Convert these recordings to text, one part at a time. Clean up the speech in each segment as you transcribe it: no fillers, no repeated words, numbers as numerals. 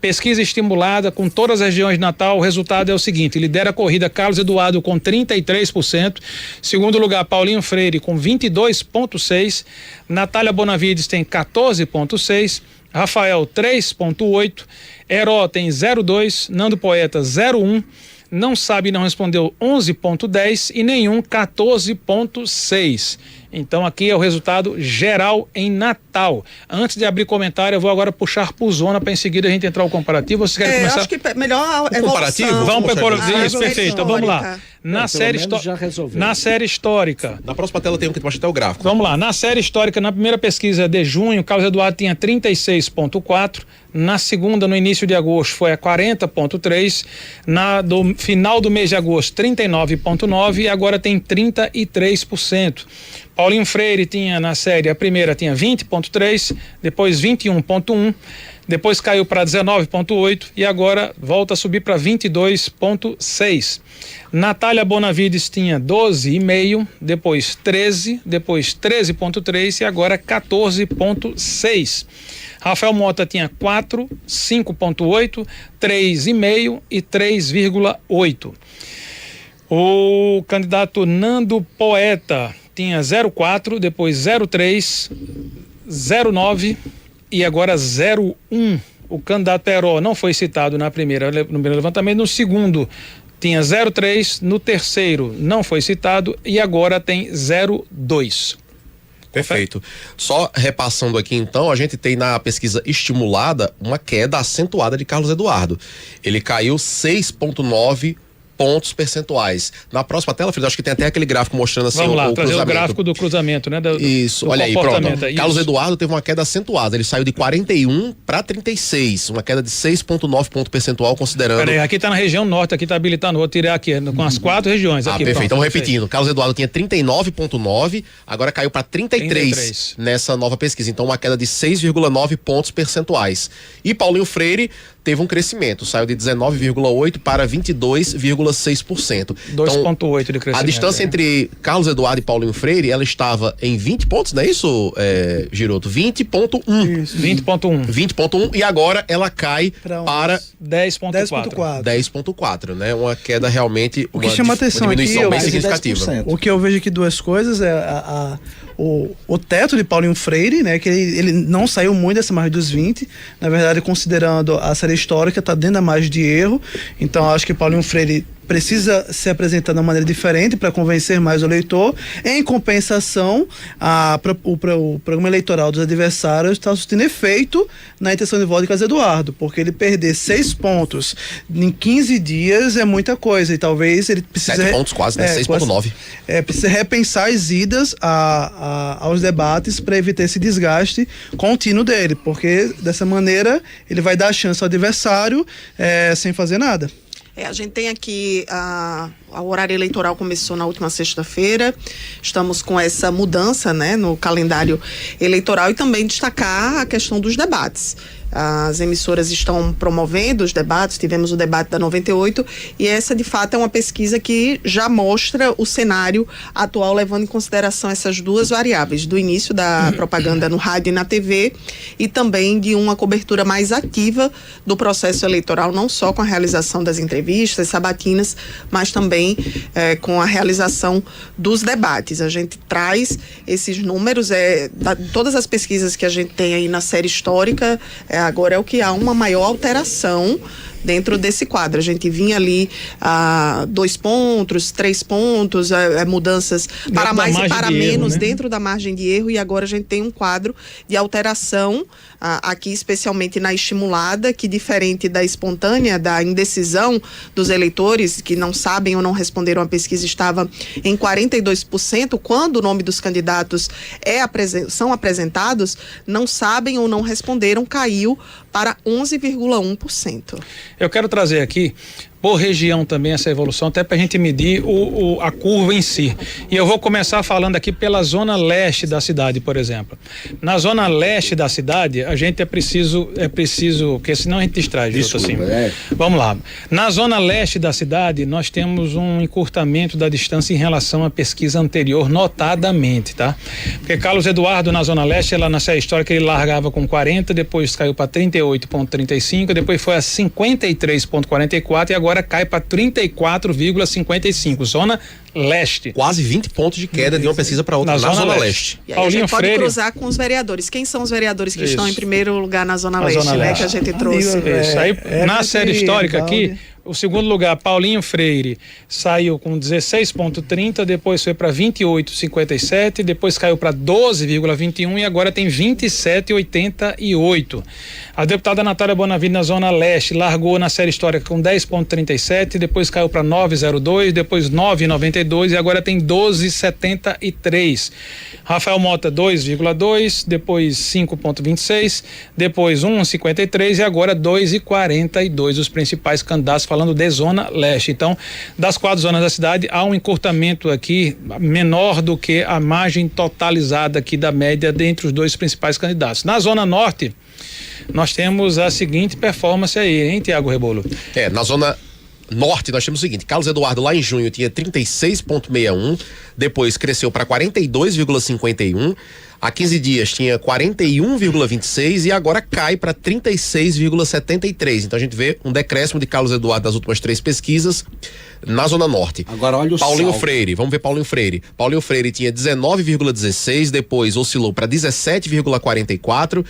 Pesquisa estimulada com todas as regiões de Natal, o resultado é o seguinte: lidera a corrida Carlos Eduardo com 33%, segundo lugar Paulinho Freire com 22,6%, Natália Bonavides tem 14,6%, Rafael 3,8%, Heró tem 0,2%, Nando Poeta 0,1%, Não Sabe Não Respondeu 11,10% e Nenhum 14,6%. Então aqui é o resultado geral em Natal. Antes de abrir comentário, eu vou agora puxar por zona para em seguida a gente entrar o comparativo. Vocês querem começar? Acho que melhor o comparativo? Vamos para isso, perfeito. Então vamos lá. Na série histórica. Na próxima tela tem um que mostra até o gráfico. Vamos lá. Na série histórica, na primeira pesquisa de junho, Carlos Eduardo tinha 36,4%. Na segunda, no início de agosto, foi a 40,3%. Do final do mês de agosto, 39,9%. E agora tem 33%. Paulinho Freire tinha na série, a primeira tinha 20,3%, depois 21,1%, depois caiu para 19,8% e agora volta a subir para 22,6%. Natália Bonavides tinha 12,5%, depois 13%, depois 13,3% e agora 14,6%. Rafael Mota tinha 4%, 5,8%, 3,5% e 3,8%. O candidato Nando Poeta tinha 0,4, depois 0,3, 0,9 e agora 0,1. O candidato Heró não foi citado no primeiro levantamento, no segundo tinha 0,3, no terceiro não foi citado e agora tem 0,2. Perfeito. Só repassando aqui então, a gente tem na pesquisa estimulada uma queda acentuada de Carlos Eduardo. Ele caiu 6,9 pontos percentuais. Na próxima tela, Felipe, acho que tem até aquele gráfico mostrando assim. Vamos lá, trazer o gráfico do cruzamento, né? Isso, olha aí, pronto. Carlos Eduardo teve uma queda acentuada, ele saiu de 41 para 36, uma queda de 6,9 ponto percentual, considerando... Peraí, aqui tá na região norte, aqui tá habilitando, vou tirar aqui, com as 4 regiões. Aqui, perfeito, pronto, então repetindo, Carlos Eduardo tinha 39,9, agora caiu para 33 nessa nova pesquisa, então uma queda de 6,9 pontos percentuais. E Paulinho Freire teve um crescimento, saiu de 19,8 para 22,6%. 2,8 de crescimento. A distância entre Carlos Eduardo e Paulinho Freire, ela estava em 20 pontos, não é isso, Giroto? 20,1. 20,1. 20,1 e agora ela cai para 10,4. 10,4, né? Uma queda realmente, o que chama atenção uma diminuição aqui, bem significativa. O que eu vejo aqui duas coisas é o teto de Paulinho Freire, né? Que ele não saiu muito dessa margem dos 20, na verdade, considerando a série histórica, está dentro da margem de erro. Então acho que Paulinho Freire precisa se apresentar de uma maneira diferente para convencer mais o eleitor. Em compensação, o programa eleitoral dos adversários está surtindo efeito na intenção de voto de Carlos Eduardo, porque ele perder 6 pontos em 15 dias é muita coisa, e talvez ele precise... 7 pontos quase, né? 6,9. Precisa repensar as idas aos debates para evitar esse desgaste contínuo dele, porque dessa maneira ele vai dar a chance ao adversário sem fazer nada. A gente tem aqui, o horário eleitoral começou na última sexta-feira, estamos com essa mudança, né, no calendário eleitoral, e também destacar a questão dos debates. As emissoras estão promovendo os debates, tivemos o debate da 98 e essa de fato é uma pesquisa que já mostra o cenário atual, levando em consideração essas duas variáveis, do início da propaganda no rádio e na TV e também de uma cobertura mais ativa do processo eleitoral, não só com a realização das entrevistas, sabatinas, mas também com a realização dos debates. A gente traz esses números, todas as pesquisas que a gente tem aí na série histórica, agora é o que há uma maior alteração dentro desse quadro. A gente vinha ali 2 pontos, 3 pontos, mudanças para mais e para menos, né? Dentro da margem de erro, e agora a gente tem um quadro de alteração aqui, especialmente na estimulada, que diferente da espontânea, da indecisão dos eleitores que não sabem ou não responderam à pesquisa, estava em 42%, quando o nome dos candidatos são apresentados, não sabem ou não responderam, caiu para 11,1%. Eu quero trazer aqui por região também essa evolução, até para a gente medir a curva em si. E eu vou começar falando aqui pela zona leste da cidade, por exemplo. Na zona leste da cidade, a gente é preciso, porque senão a gente distrai. Assim. Vamos lá. Na zona leste da cidade, nós temos um encurtamento da distância em relação à pesquisa anterior, notadamente, tá? Porque Carlos Eduardo, na zona leste, ela na série histórica, ele largava com 40, depois caiu para 38,35, depois foi a 53,44 e agora cai para 34,55. Zona leste. Quase 20 pontos de queda de uma pesquisa para outra na zona leste. E aí a gente pode cruzar com os vereadores. Quem são os vereadores que estão em primeiro lugar na zona leste, né? Que a gente trouxe. Isso aí, na série histórica aqui, o segundo lugar, Paulinho Freire, saiu com 16,30, depois foi para 28,57, depois caiu para 12,21 e agora tem 27,88. A deputada Natália Bonavide, na zona leste, largou na série histórica com 10,37, depois caiu para 9,02, depois 9,92 e agora tem 12,73. Rafael Mota, 2,2, depois 5,26, depois 1,53 e agora 2,42. Os principais candidatos falando de zona leste. Então, das 4 zonas da cidade, há um encurtamento aqui menor do que a margem totalizada aqui da média dentre os 2 principais candidatos. Na zona norte, nós temos a seguinte performance aí, hein, Tiago Rebolo? Na zona norte nós temos o seguinte: Carlos Eduardo lá em junho tinha 36,61, depois cresceu para 42,51, há 15 dias tinha 41,26 e agora cai para 36,73. Então a gente vê um decréscimo de Carlos Eduardo nas últimas 3 pesquisas na zona norte. Agora olha o Paulinho Freire, vamos ver Paulinho Freire. Paulinho Freire tinha 19,16, depois oscilou para 17,44,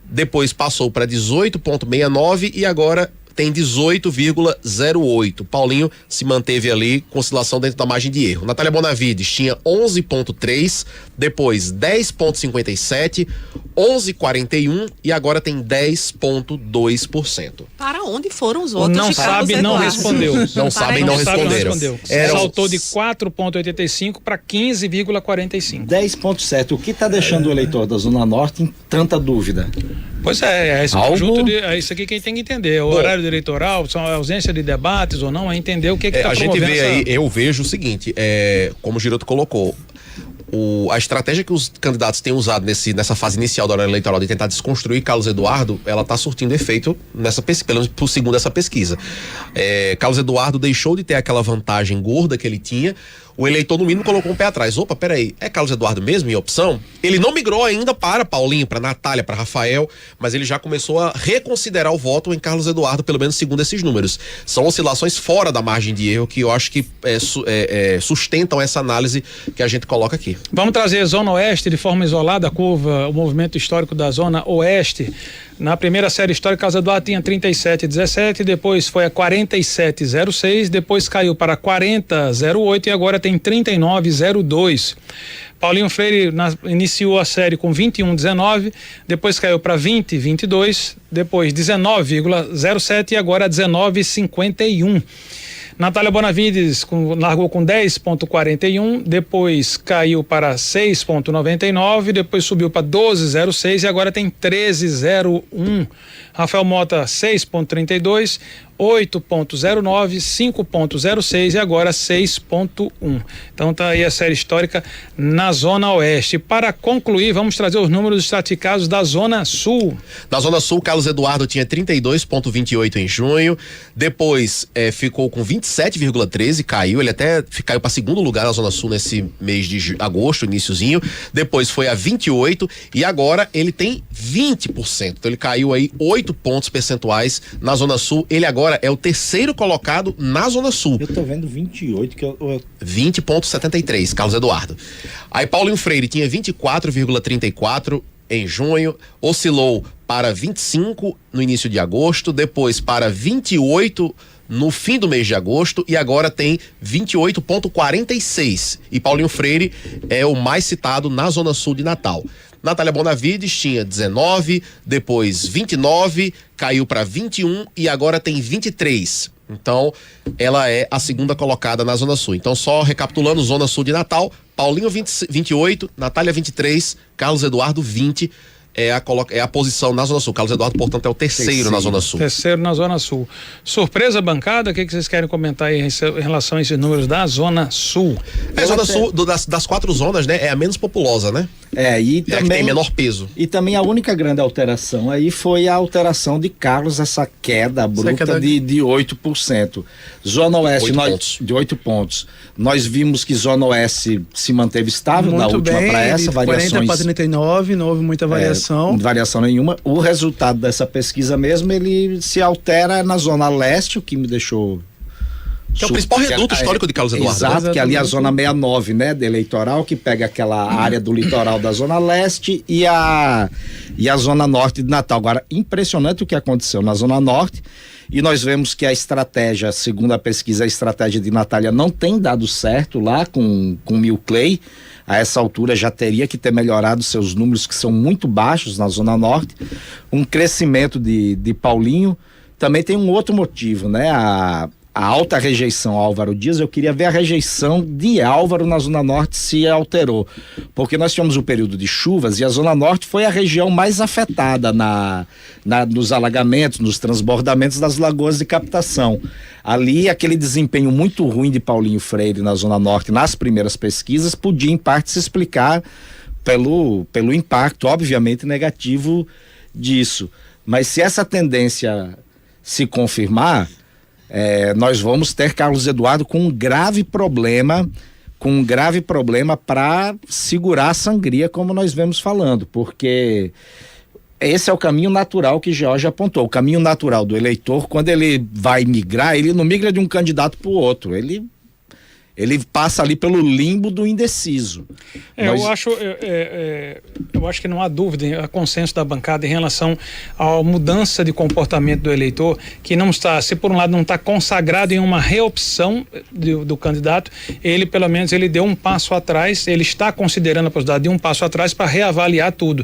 depois passou para 18,69 e agora tem 18,08. Paulinho se manteve ali com oscilação dentro da margem de erro. Natália Bonavides tinha 11,3, depois 10,57, 11,41 e agora tem 10,2%. Para onde foram os votos? Não sabe, não respondeu. Não sabem, não responderam. Saltou de 4,85 para 15,45. 10,7. O que está deixando o eleitor da Zona Norte em tanta dúvida? Pois é esse conjunto é isso aqui que a gente tem que entender. O horário eleitoral, a ausência de debates ou não, é entender o que está promovendo. A gente vê aí, eu vejo o seguinte, como o Giroto colocou, a estratégia que os candidatos têm usado nessa fase inicial da hora eleitoral de tentar desconstruir Carlos Eduardo, ela está surtindo efeito nessa pesquisa, pelo menos segundo essa pesquisa. Carlos Eduardo deixou de ter aquela vantagem gorda que ele tinha. O eleitor, no mínimo, colocou um pé atrás. Opa, peraí, é Carlos Eduardo mesmo em opção? Ele não migrou ainda para Paulinho, para Natália, para Rafael, mas ele já começou a reconsiderar o voto em Carlos Eduardo, pelo menos segundo esses números. São oscilações fora da margem de erro que eu acho que sustentam essa análise que a gente coloca aqui. Vamos trazer a Zona Oeste de forma isolada, a curva, o movimento histórico da Zona Oeste. Na primeira série histórica, Carlos Eduardo tinha 37,17, depois foi a 47,06, depois caiu para 40,08 e agora tem 39,02. Paulinho Freire iniciou a série com 21,19, depois caiu para 20,22, depois 19,07 e agora 19,51. Natália Bonavides largou com 10,41, depois caiu para 6,99, depois subiu para 12,06 e agora tem 13,01. Rafael Mota 6,32, 8,09, 5,06 e agora 6,1. Então tá aí a série histórica na Zona Oeste. Para concluir, vamos trazer os números estratificados da Zona Sul. Na Zona Sul, Carlos Eduardo tinha 32,28 em junho, depois ficou com 27,13, caiu, ele até caiu para segundo lugar na Zona Sul nesse mês de agosto, iniciozinho, depois foi a 28 e agora ele tem 20%, então ele caiu aí 8 pontos percentuais na Zona Sul, ele agora é o terceiro colocado na Zona Sul. Eu tô vendo 28, que eu... 20,73, Carlos Eduardo. Aí Paulinho Freire tinha 24,34 em junho, oscilou para 25 no início de agosto, depois para 28 no fim do mês de agosto e agora tem 28,46. E Paulinho Freire é o mais citado na Zona Sul de Natal. Natália Bonavides tinha 19, depois 29, caiu para 21 e agora tem 23. Então, ela é a segunda colocada na Zona Sul. Então, só recapitulando, Zona Sul de Natal, Paulinho 28, Natália 23, Carlos Eduardo 20 é a posição na Zona Sul. Carlos Eduardo, portanto, é o terceiro na Zona Sul. Terceiro na Zona Sul. Surpresa bancada, o que vocês querem comentar aí em relação a esses números da Zona Sul? A Zona Sul, das 4 zonas, né, é a menos populosa, né? E é também, a que tem menor peso. E também a única grande alteração aí foi a alteração de Carlos, essa queda bruta de 8%. Zona Oeste, de 8 pontos. Nós vimos que Zona Oeste se manteve estável muito na última para essa, variações. 40 para 39, não houve muita variação. Variação nenhuma. O resultado dessa pesquisa mesmo, ele se altera na Zona Leste, o que me deixou... Que é o principal reduto histórico de Carlos Eduardo. Exato, que ali é a Zona 69, né, de eleitoral, que pega aquela área do litoral da Zona Leste e a Zona Norte de Natal. Agora, impressionante o que aconteceu na Zona Norte, e nós vemos que a estratégia, segundo a pesquisa, a estratégia de Natália não tem dado certo lá com Milclay. A essa altura já teria que ter melhorado seus números, que são muito baixos na Zona Norte. Um crescimento de Paulinho. Também tem um outro motivo, né? A alta rejeição ao Álvaro Dias, eu queria ver a rejeição de Álvaro na Zona Norte se alterou, porque nós tivemos o período de chuvas e a Zona Norte foi a região mais afetada nos alagamentos, nos transbordamentos das lagoas de captação. Ali, aquele desempenho muito ruim de Paulinho Freire na Zona Norte, nas primeiras pesquisas, podia em parte se explicar pelo impacto, obviamente, negativo disso. Mas se essa tendência se confirmar, nós vamos ter Carlos Eduardo com um grave problema para segurar a sangria, como nós vemos falando, porque esse é o caminho natural que George apontou. O caminho natural do eleitor, quando ele vai migrar, ele não migra de um candidato para o outro, ele passa ali pelo limbo do indeciso. Eu acho que não há dúvida, há consenso da bancada em relação à mudança de comportamento do eleitor, que não está, se por um lado não está consagrado em uma reopção do candidato, ele pelo menos ele deu um passo atrás, ele está considerando a possibilidade de um passo atrás para reavaliar tudo.